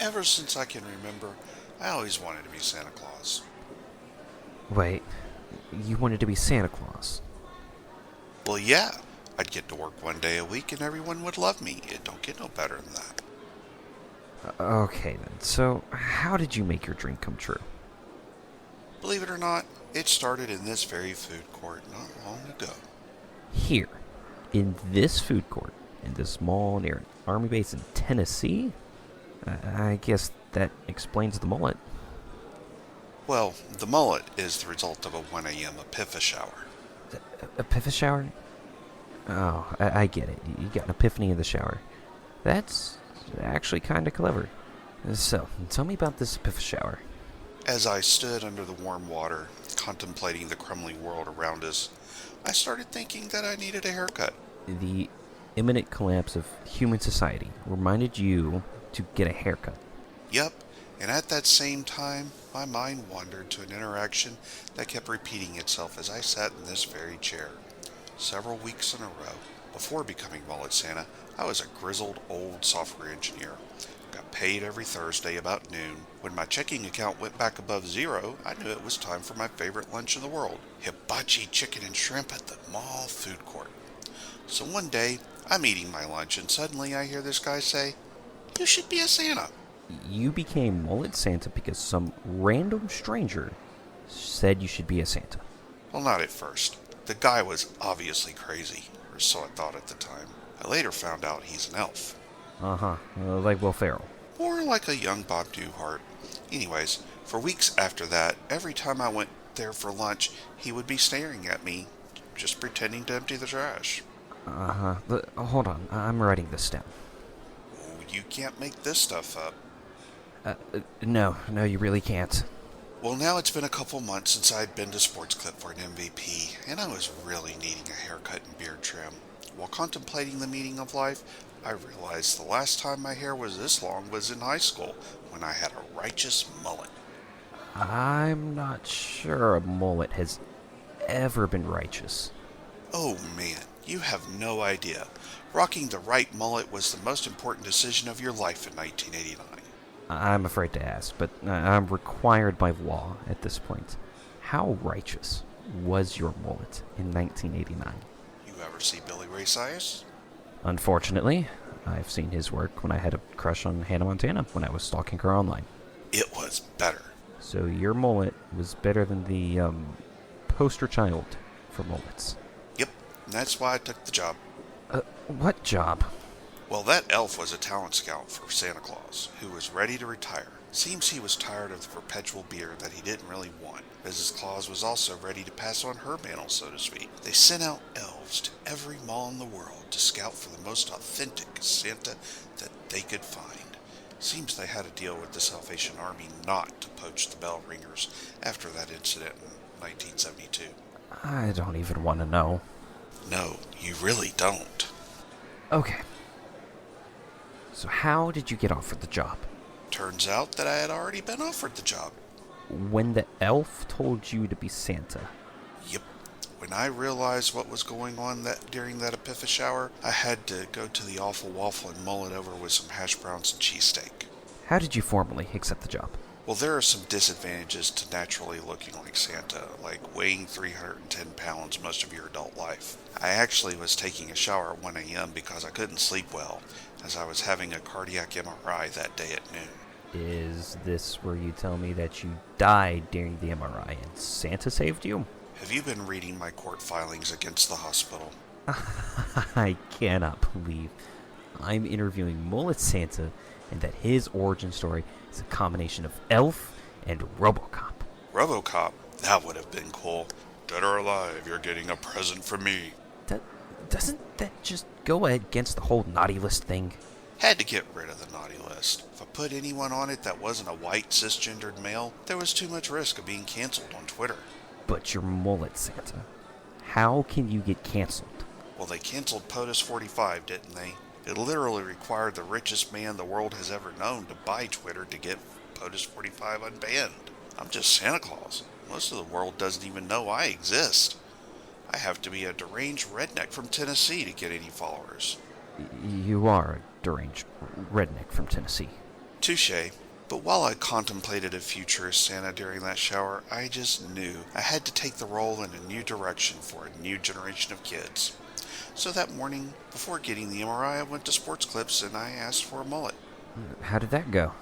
Ever since I can remember, I always wanted to be Santa Claus. Wait, you wanted to be Santa Claus? Well, yeah, I'd get to work one day a week and everyone would love me. It don't get no better than that. Okay then, so how did you make your dream come true? Believe it or not, it started in this very food court not long ago. Here, in this food court, in this small near an army base in Tennessee? I guess that explains the mullet. Well, the mullet is the result of a 1 a.m. epiphany shower. A epiphany shower? Oh, I get it. You got an epiphany in the shower. That's actually kind of clever. So, tell me about this epiphany shower. As I stood under the warm water, contemplating the crumbling world around us, I started thinking that I needed a haircut. The imminent collapse of human society reminded you to get a haircut. Yep, and at that same time, my mind wandered to an interaction that kept repeating itself as I sat in this very chair. Several weeks in a row, before becoming Mullet Santa, I was a grizzled old software engineer. Got paid every Thursday about noon. When my checking account went back above zero, I knew it was time for my favorite lunch in the world, hibachi chicken and shrimp at the mall food court. So one day, I'm eating my lunch and suddenly I hear this guy say, "You should be a Santa." You became Mullet Santa because some random stranger said you should be a Santa. Well, not at first. The guy was obviously crazy, or so I thought at the time. I later found out he's an elf. Uh-huh, like Will Ferrell. More like a young Bob Newhart. Anyways, for weeks after that, every time I went there for lunch, he would be staring at me, just pretending to empty the trash. Uh-huh. Hold on, I'm writing this down. Oh, you can't make this stuff up. No, you really can't. Well, now it's been a couple months since I'd been to Sports Clip for an MVP, and I was really needing a haircut and beard trim. While contemplating the meaning of life, I realized the last time my hair was this long was in high school, when I had a righteous mullet. I'm not sure a mullet has ever been righteous. Oh man, you have no idea. Rocking the right mullet was the most important decision of your life in 1989. I'm afraid to ask, but I'm required by law at this point. How righteous was your mullet in 1989? You ever see Billy Ray Cyrus? Unfortunately, I've seen his work when I had a crush on Hannah Montana when I was stalking her online. It was better. So your mullet was better than the, poster child for mullets. Yep, and that's why I took the job. What job? Well, that elf was a talent scout for Santa Claus, who was ready to retire. Seems he was tired of the perpetual beard that he didn't really want. Mrs. Claus was also ready to pass on her mantle, so to speak. They sent out elves to every mall in the world to scout for the most authentic Santa that they could find. Seems they had a deal with the Salvation Army not to poach the bell ringers after that incident in 1972. I don't even want to know. No, you really don't. Okay. So how did you get offered the job? Turns out that I had already been offered the job. When the elf told you to be Santa. Yep. When I realized what was going on during that epiphany shower, I had to go to the awful waffle and mull it over with some hash browns and cheesesteak. How did you formally accept the job? Well, there are some disadvantages to naturally looking like Santa, like weighing 310 pounds most of your adult life. I actually was taking a shower at 1 a.m. because I couldn't sleep well, as I was having a cardiac MRI that day at noon. Is this where you tell me that you died during the MRI and Santa saved you? Have you been reading my court filings against the hospital? I cannot believe I'm interviewing Mullet Santa and that his origin story is a combination of Elf and RoboCop. RoboCop? That would have been cool. Dead or alive, you're getting a present from me. Doesn't that just go against the whole naughty list thing? Had to get rid of the naughty list. If I put anyone on it that wasn't a white cisgendered male, there was too much risk of being canceled on Twitter. But you're Mullet Santa. How can you get canceled? Well, they canceled POTUS 45, didn't they? It literally required the richest man the world has ever known to buy Twitter to get POTUS 45 unbanned. I'm just Santa Claus. Most of the world doesn't even know I exist. I have to be a deranged redneck from Tennessee to get any followers. You are a deranged redneck from Tennessee. Touche. But while I contemplated a future as Santa during that shower, I just knew I had to take the role in a new direction for a new generation of kids. So that morning, before getting the MRI, I went to Sports Clips and I asked for a mullet. How did that go?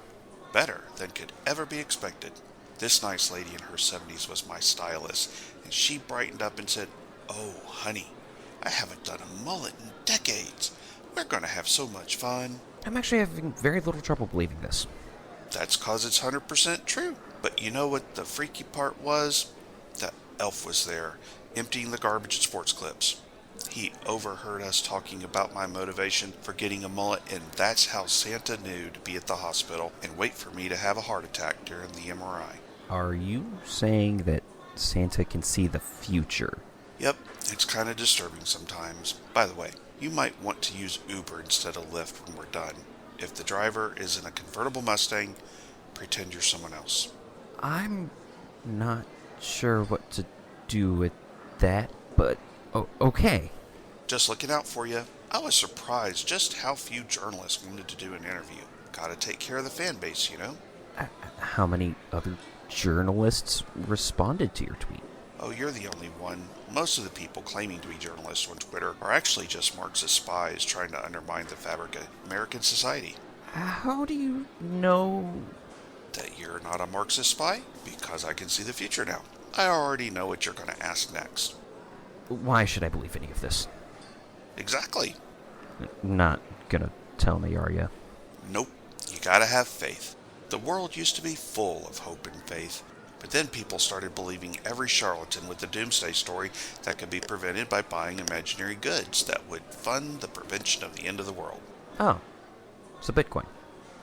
Better than could ever be expected. This nice lady in her 70s was my stylist, and she brightened up and said, "Oh, honey, I haven't done a mullet in decades. We're going to have so much fun." I'm actually having very little trouble believing this. That's 'cause it's 100% true. But you know what the freaky part was? The elf was there, emptying the garbage at Sports Clips. He overheard us talking about my motivation for getting a mullet, and that's how Santa knew to be at the hospital and wait for me to have a heart attack during the MRI. Are you saying that Santa can see the future? Yep, it's kind of disturbing sometimes. By the way, you might want to use Uber instead of Lyft when we're done. If the driver is in a convertible Mustang, pretend you're someone else. I'm not sure what to do with that, but okay. Just looking out for you. I was surprised just how few journalists wanted to do an interview. Gotta take care of the fan base, you know? How many other journalists responded to your tweet? Oh, you're the only one. Most of the people claiming to be journalists on Twitter are actually just Marxist spies trying to undermine the fabric of American society. How do you know? That you're not a Marxist spy? Because I can see the future now. I already know what you're going to ask next. Why should I believe any of this? Exactly. Not gonna tell me, are you? Nope. You gotta have faith. The world used to be full of hope and faith. But then people started believing every charlatan with the doomsday story that could be prevented by buying imaginary goods that would fund the prevention of the end of the world. Oh, so Bitcoin.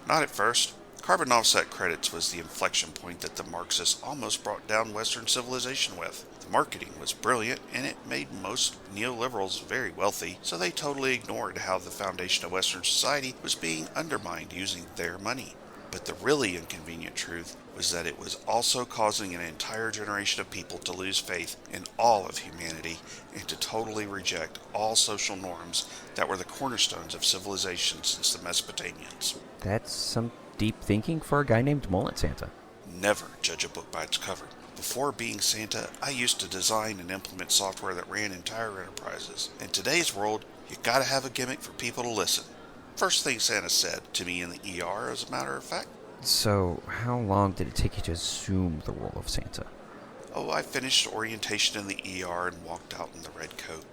Not at first. Carbon offset credits was the inflection point that the Marxists almost brought down Western civilization with. The marketing was brilliant, and it made most neoliberals very wealthy, so they totally ignored how the foundation of Western society was being undermined using their money. But the really inconvenient truth was that it was also causing an entire generation of people to lose faith in all of humanity and to totally reject all social norms that were the cornerstones of civilization since the Mesopotamians. That's some deep thinking for a guy named Mullet Santa. Never judge a book by its cover. Before being Santa, I used to design and implement software that ran entire enterprises. In today's world, you gotta have a gimmick for people to listen. First thing Santa said to me in the ER, as a matter of fact. So, how long did it take you to assume the role of Santa? Oh, I finished orientation in the ER and walked out in the red coat.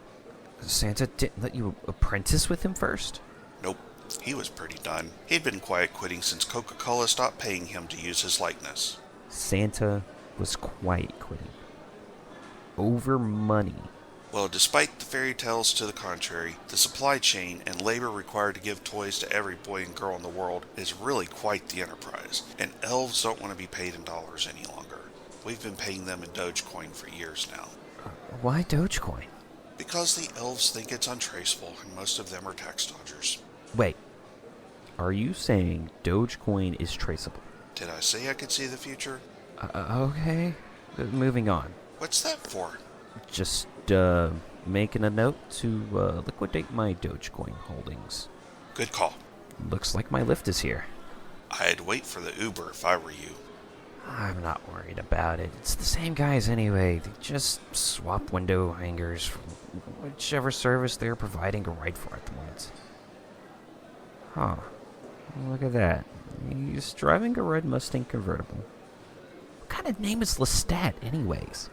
Santa didn't let you apprentice with him first? Nope, he was pretty done. He'd been quiet quitting since Coca-Cola stopped paying him to use his likeness. Santa was quiet quitting. Over money. Well, despite the fairy tales to the contrary, the supply chain and labor required to give toys to every boy and girl in the world is really quite the enterprise, and elves don't want to be paid in dollars any longer. We've been paying them in Dogecoin for years now. Why Dogecoin? Because the elves think it's untraceable, and most of them are tax dodgers. Wait, are you saying Dogecoin is traceable? Did I say I could see the future? Okay, moving on. What's that for? Just, making a note to, liquidate my Dogecoin holdings. Good call. Looks like my lift is here. I'd wait for the Uber if I were you. I'm not worried about it. It's the same guys anyway. They just swap window hangers from whichever service they're providing a ride for at the moment. Huh. Look at that. He's driving a red Mustang convertible. What kind of name is Lestat anyways?